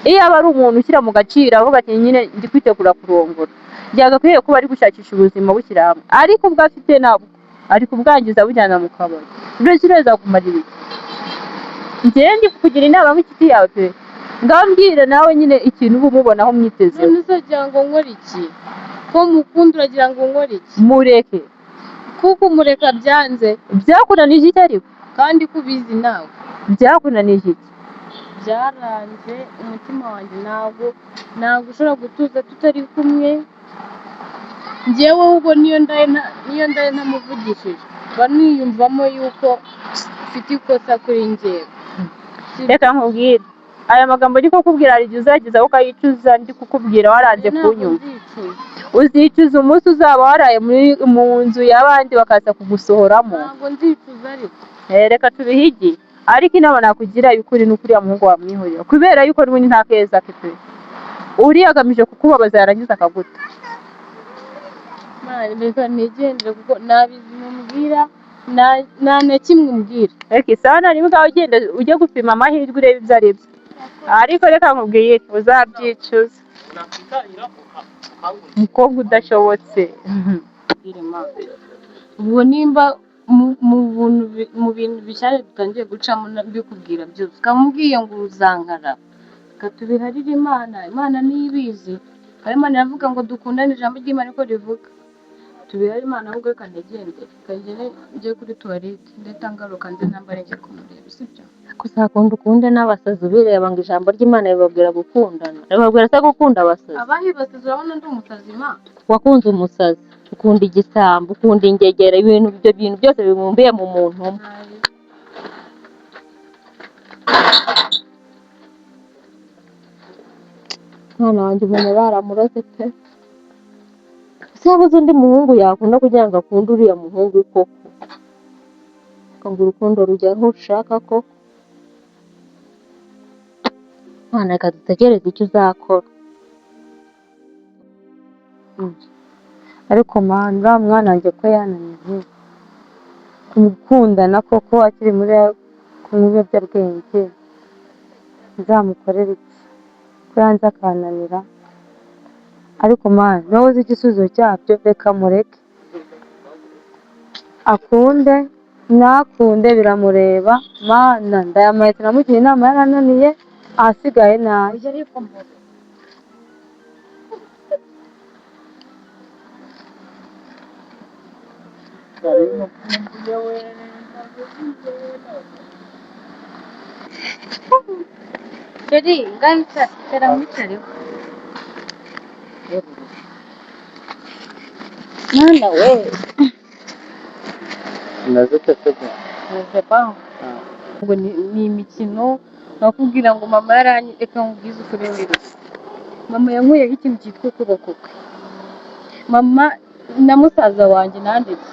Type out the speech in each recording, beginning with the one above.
iyo aba ari umuntu ushyira mu gaciro avuga ati nyine ndi kwitegura kurongora, byagakwiye kuba ari gushakisha ubuzima bushyira hamwe, ariko ubwo afite nabwo ari kubwangiza bujyana mu kabari. Ibyo kireza kumarira iki? Njyewe ndi kukugira inama nk'inshuti yawe pe, ngambwira nawe nyine ikintu uba umubonaho mwitezeho. none uzagira ngo nkore iki? Ko mukunda uragira ngo nkore iki? Mureke. Kuko umureka byanze. Byakunanije iki ariko? Kandi ko ubizi nawe. Byakunanije iki? Byaranze umutima wanjye ntabwo ushobora gutuza tutari kumwe. Njyewe ahubwo niyo ndaye ntamuvugishije mba niyumvamo yuko mfite ikosa kuri njyewe. Reka nkubwire, aya magambo ndi kukubwira hari igihe uzagezaho ukayicuza, ndi kukubwira waranze kunyumva. Uzicuza umunsi uzaba waraye mu nzu y'abandi bakaza kugusohoramo. Ntabwo nzicuza ariko. Reka tubihigi, ariko inama nakugira y'ukuri ni ukuriya muhungu wamwihorera, kubera yuko n'ubundi nta keza ke pe. Uriya agamije kukubabaza yarangiza akaguta. Reka nigendere kuko nabizi mubwira nta na kimwe umbwira. Reka isana rimwe ngaho ugenda ujye gupima amahirwe urebe ibyo ari byo, ariko reka nkubwire uzabyicuza. Umukobwa udashobotse. Ubwo nimba mu bintu bishyashya dutangiye gucamo mbikubwira byose ukamubwiye ngo uzankara, reka tubiharire Imana niyo ibizi. Kandi Imana iravuga ngo dukundane, ijambo ry'Imana niko rivuga. Tubiharire Imana ahubwo reka ntigendere, kagere njye kuri tuwarete ndetse ngaruka nze nambare njye kumureba, sibyo? Kuzakunda ukunde n'abasazi ubireba ngo ijambo ry'Imana ribabwira gukundana, ribabwira se gukunda abasazi. Abahe basazi urabona ndi umusazi ma? Wakunze umusazi, ukunda igisambo, ukunda ingegera, ibyo bintu byose bibumbiye mu muntu umwe. Mwana wanjye umuntu baramuroze pe. Se yabuze undi muhungu yakunda kugira ngo akunde uriya muhungu koko, ngo urukundo rujya aho ushaka koko. Mwana reka dutegereze icyo uzakora. Ariko uriya mwana wanjye ko yananiwe kumukundana koko akiri muri kunywa ibiyobyabwenge, nzamukorera iki ko yanze akananira? Ariko mana nawe uzi igisubizo cyabyo, reka mureke akunde nakunde biramureba. Mana ndayamaye namugira inama yarananiye, ahasigaye nabi. Jadi ngansa teramwitareho. Mwana we Nazepa ngo ni imikino nakubwira ngo mama yaranyereka nkubwiza ukuri wiruka. Mama yankuyeho ikintu cyitwa ukuboko kwe. Mama na musaza wanjye nanditse,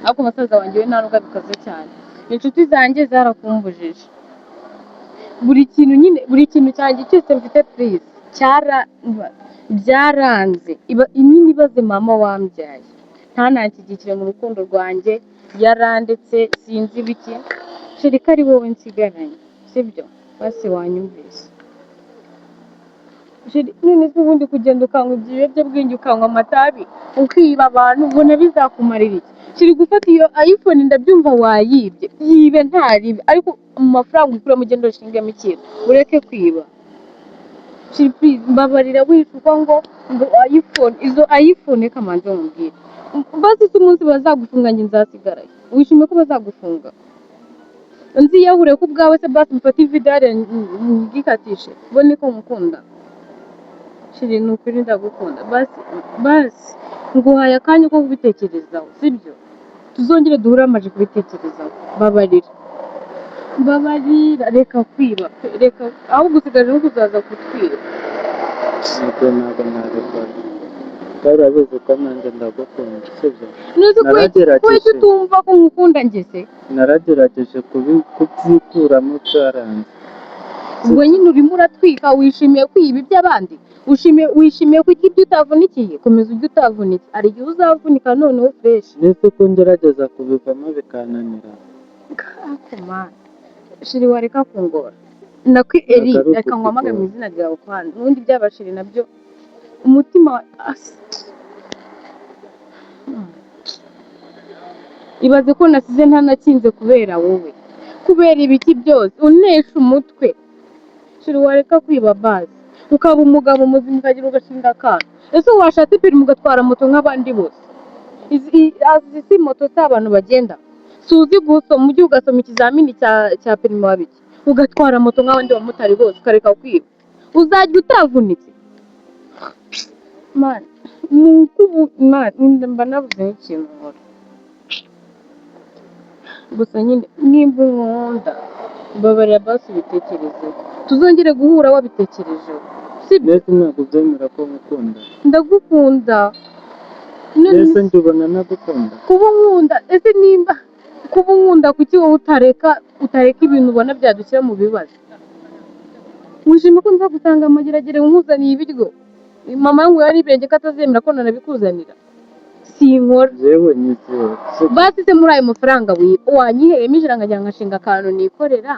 ariko musaza wanjye we nta nubwo abikoze cyane. Inshuti zanjye zarakumbujije buri kintu cyanjye cyose mfite please byaranze. Nyine ibaze mama wambyaye ntanakigikire mu rukundo rwanjye, yarandetse sinzi ibiki. Shirika ari wowe nsigaranye, sibyo? Basi wanyumvise. None se ubundi kugenda ukanywa ibiyobyabwenge, ukanywa amatabi, ukiba abantu, ubona bizakumarira iki? Shiri gufata iyo iPhone ndabyumva wayibye, yibe ntaribe, ariko mu mafaranga ukuramo ugenda ushingamo ikintu, ureke kwiba. Shiri please mbabarira wishuka ngo iPhone, izo iPhone kamanze mumbwire. Basi se umunsi bazagufunga njye nzasigarayo, wishimiye ko bazagufunga? Nziyahure ko ubwawe se basi mfate ividare ngikatishe ubone ko mukunda. Shiri ni ukuri ndagukunda, basi nguhaye akanya ko kubitekerezaho, sibyo? Tuzongere duhure amaje kubitekerezaho. Mbabarira reka kwiba, reka aho gusigaje no kuzaza kutwiba. Ntabwo nabikora, kandi urabizi ko nanjye ndagukunda, sibyo? Kuki utumva ko nkukunda njye se? Naragerageje kubyikuramo byaranze. Ubwo nyine urimo uratwika, wishimiye kwiba iby'abandi, wishimiye kuko ibyo utavunikiye, komeza ujye utavunike, hari igihe uzavunika noneho fresh. Nese ko ngerageza kubivamo bikananira. Shiri wareka kungora, Eri Nagaruka reka nkwamagane mu kugora. izina ryawe kwanza ubundi byabashiri nabyo umutima ibaze ko nasize ntanakinze kubera wowe kubera ibiki byose unesha umutwe shiri wareka kwiba basi ukaba umugabo muzima ukagira ugashinga akana ese washatse perimi ugatwara moto nk'abandi bose izi si moto si abantu bagenda suzi gusoma ujye ugasoma ikizamini cya perimi wabiki ugatwara moto nk'abandi bamotari bose ukareka kwiba uzajya utavunitse mani nuko ubu mani mba nabuze n'ikintu nkora gusa nyine nimba unkunda mbabarira basi ubitekerezeho tuzongere guhura wabitekerejeho sibyo Mbese ntabwo ubyemera ko ngukunda? ndagukunda Mbese njye ubona nagukunda? kuba unkunda ese nimba kuba unkunda kuki wowe utareka ibintu ubona byadushyira mu bibazo wishima ko nzagutanga amageragere nkuzaniye ibiryo mama yangu yaribenge ko atazemera ko nanabikuzanira sinkora Jewe nyizeye. basi se muri ayo mafaranga wanyiheyemo ijana nkagira ngashinga akantu nikorera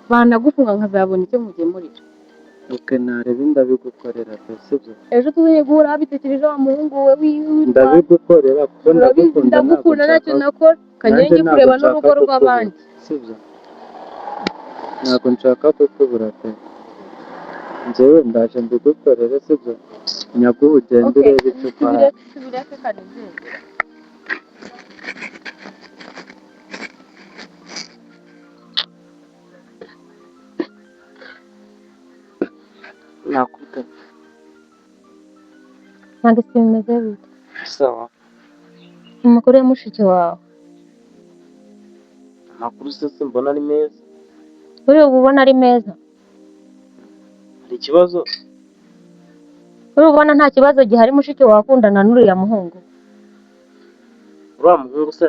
banagufunga nkazabona icyo mugemurira Uke nareba ndabigukorera pe sibyo? ejo tuzanye guhura wabitekereje wa muhungu we witwa Ndabigukorera kuko urabizi ndagukunda ndagukunda ntacyo nakora kajya njye kureba n'urugo rw'abandi sibyo? Ntabwo nshaka kukubura pe. Njyewe ndaje mbigukorere sibyo? Nyaguha ugende urebe icyo ukora. tubireke kanezeze Nakuta. ntabwo isi bimeze bite Sawa. amakuru ya mushiki wawe Amakuru se mbona ari meza. uri ubona ari meza Hari ikibazo? uri ubona nta kibazo gihari mushiki wawe akundana n'uriya muhungu Uriya muhungu se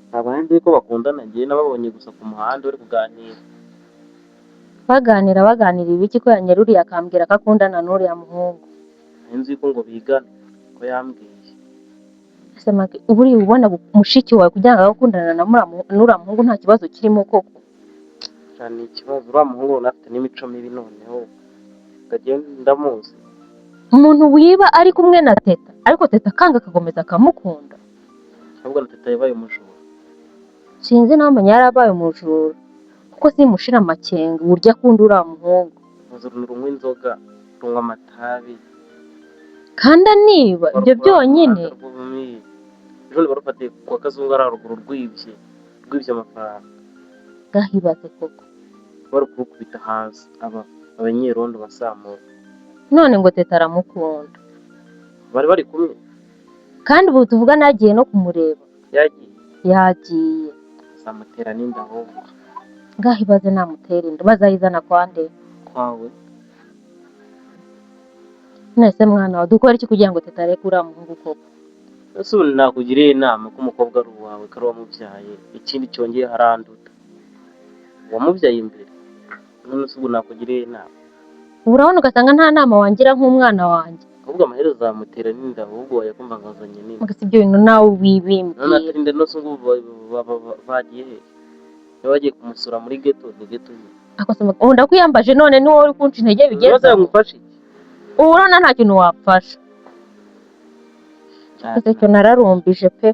ntabwo nzi ko bakundana, njyewe nababonye gusa ku muhanda bari kuganira. baganira ibiki ko yanyeruriye akambwira ko akundana n'uriya muhungu Nzi ko ngo bigana ko yambwiye. ese make ubu uri ubona mushiki wawe kugira ngo akundana n'uriya muhungu nta kibazo kirimo koko Cyane ikibazo uriya muhungu ubona afite n'imico mibi noneho ngagenda ndamuzi. umuntu wiba ari kumwe na teta ariko teta akanga akakomeza akamukunda Ahubwo na teta yabaye umujura. sinzi ntamenya yarabaye umujura kuko simushira amakenga uburyo akunda uriya muhungu Runywa inzoga, runywa amatabi. kandi aniba ibyo byonyine ejo barufatiye kwa Kazungu ari haruguru rwibye amafaranga. gahibaze koko Bari kurukubita hasi abanyerondo basamuka. none ngo teta aramukunda Bari bari kumwe. kandi ubu tuvugana yagiye no kumureba yagiye Azamutera n'inda ahubwo. gahibaze namutera inda bazayizana kwa nde Kwawe nese mwana wawe dukora iki kugira ngo teta areke uriya muhungu koko ese ubu nakugiriye inama ko umukobwa ari uwawe ko ari uwamubyaye, ikindi cyongeye haranduta wamubyaye imbere, none se ubu nakugiriye inama ubu urabona ugasanga nta nama wangira nk'umwana wanjye ahubwo amaherezo azamutera n'inda ahubwo wayakumva nkazanye n'inda. mbese ibyo bintu nawe none wibimbwira atari inda nose ngo bagiye he? Niba bagiye kumusura muri geto ni geto nyine. ubu ndakwiyambaje none ni wowe uri kunca intege bigeze yamufashe iki? ubu urabona nta kintu wapfasha ese cyo nararumbije pe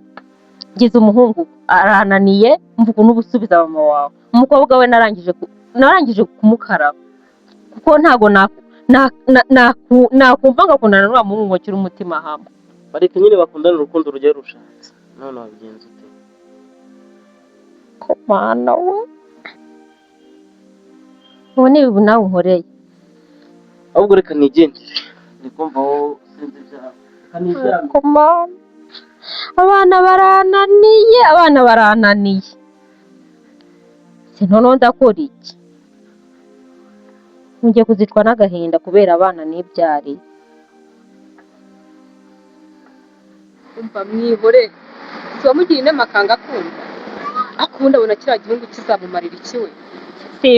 gize umuhungu arananiye mvuga n'ubusubiza mama wawe umukobwa we narangije kumukaraba kuko ntago nakumva ngakundana n'uriya muhungu ngo kiri umutima hamwe bareka nyine bakundana urukundo rujya rushatse. None wabigenza ute? ko mana we ubu ni ibi nawe unkoreye ahubwo reka nigendere ndi kumva wowe sinzi ibyawe. ko mana abana barananiye noneho ndakora iki ngiye kuzicwa n'agahinda kubera abana nibyariye umva mwihore tubamugira inama akanga akunda abona kiriya gihugu kizamumarira ikiwe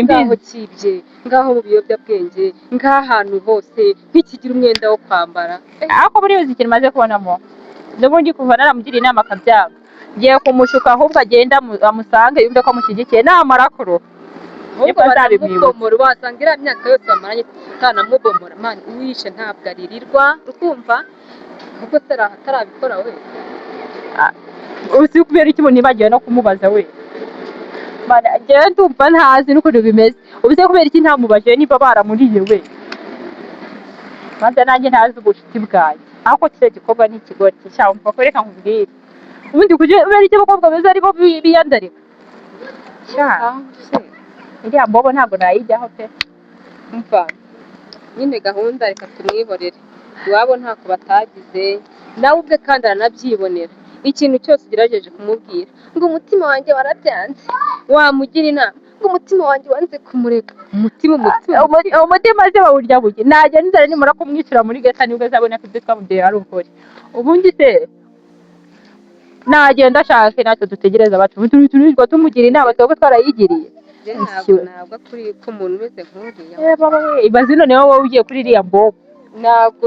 ngaho kibye ngaho mu biyobyabwenge ng'ahantu hose ntikigira umwenda wo kwambara ariko buriya uzi ikintu maze kubonamo n'ubundi kuva naramugira inama akabyanga ngiye kumushuka ahubwo agenda amusange yumve ko amushyigikiye namara kuroha ahubwo baramubomora wasanga iriya myaka yose bamaranye utanamubomora mani uwishe ntabwo aririrwa ukumva kuko atarabikora we uzi kubera iki umuntu nibagiwe no kumubaza we mana njyewe ndumva ntazi n'ukuntu bimeze ubuze kubera iki ntamubajije niba baramuriye we maze nanjye ntazi ubucuti bwanjye ariko kiriya gikorwa ni ikigori cyamva ko reka nkubwire ubundi kubera iki abakobwa beza aribo biyandarika iriya mbobo ntabwo nayijyaho pe umva nyine gahunda reka tumwihorere iwabo ntako batagize nawe ubwe kandi aranabyibonera ikintu cyose ugerageje kumubwira ngo umutima wanjye warabyanze wamugira inama ngo umutima wanjye wanze kumureka umutima se bawurya buke najya n'inzara nimara kumwishyura muri geta nibwo azabona ko ibyo twamubwiye ari ukuri ubundi se nagenda ashake natwe dutegereza abacu turirwa tumugira inama twebwe twarayigiriye ntabwo kuri ko umuntu umeze nk'uriya ibaze noneho wowe ugiye kuri iriya mbobo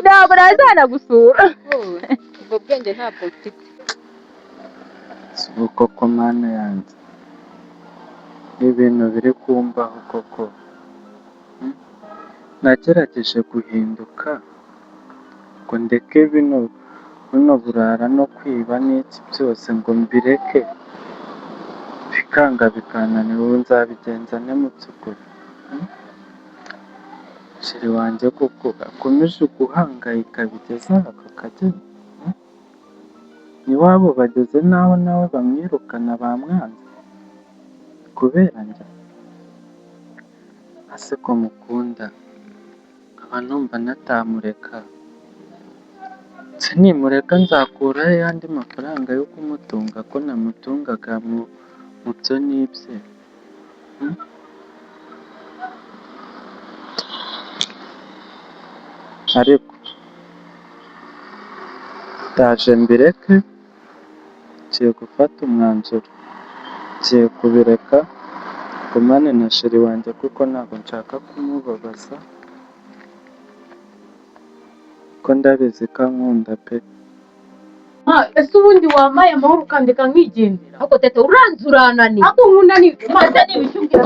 ntabwo nazana gusura ubwo bwenge ntabwo mfite koko mana yanjye ibintu biri kumbaho koko nagerageje guhinduka ngo ndeke buno burara no kwiba n'iki byose ngo mbireke bikanga bikananira ubu nzabigenza nte mu by'ukuri sheri wanjye koko akomeje guhangayika bigeze aka kageni iwabo bageze naho nawe bamwirukana bamwanze kubera njye ase ko mukunda nkaba numva natamureka se nimureka nzakuraho andi mafaranga yo kumutunga ko namutungaga mu byo nibye ariko ndaje mbireke ngiye gufata umwanzuro ngiye kubireka gumane na sheri wanjye kuko ntabwo nshaka kumubabaza ko ndabizi ko ankunda pe ese ubundi wambaye amahoro ukandika nkigendera ariko tete uranze urananiye ako nkunaniye maze n'ibishyumbye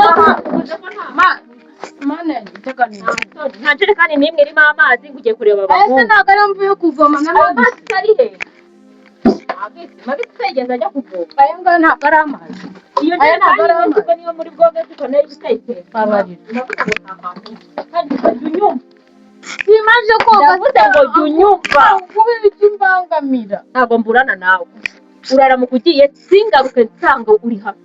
mana iteganira nta jerekani n'imwe irimo amazi ngo ugiye kureba abahungu ese ntabwo ari mvuye kuvoma amazi ari he mabisi yagenda ajya kuvoma aya ngaya ntabwo ari amazi iyo jerekani niyo muri bwoge ariko nayo utayiteka kandi ukajya unyumva simaze koga ndavuze ngo jya unyumva kubera icyo umbangamira ntabwo mburana nawe uraramuka ugiye singaruke nsanga uri hano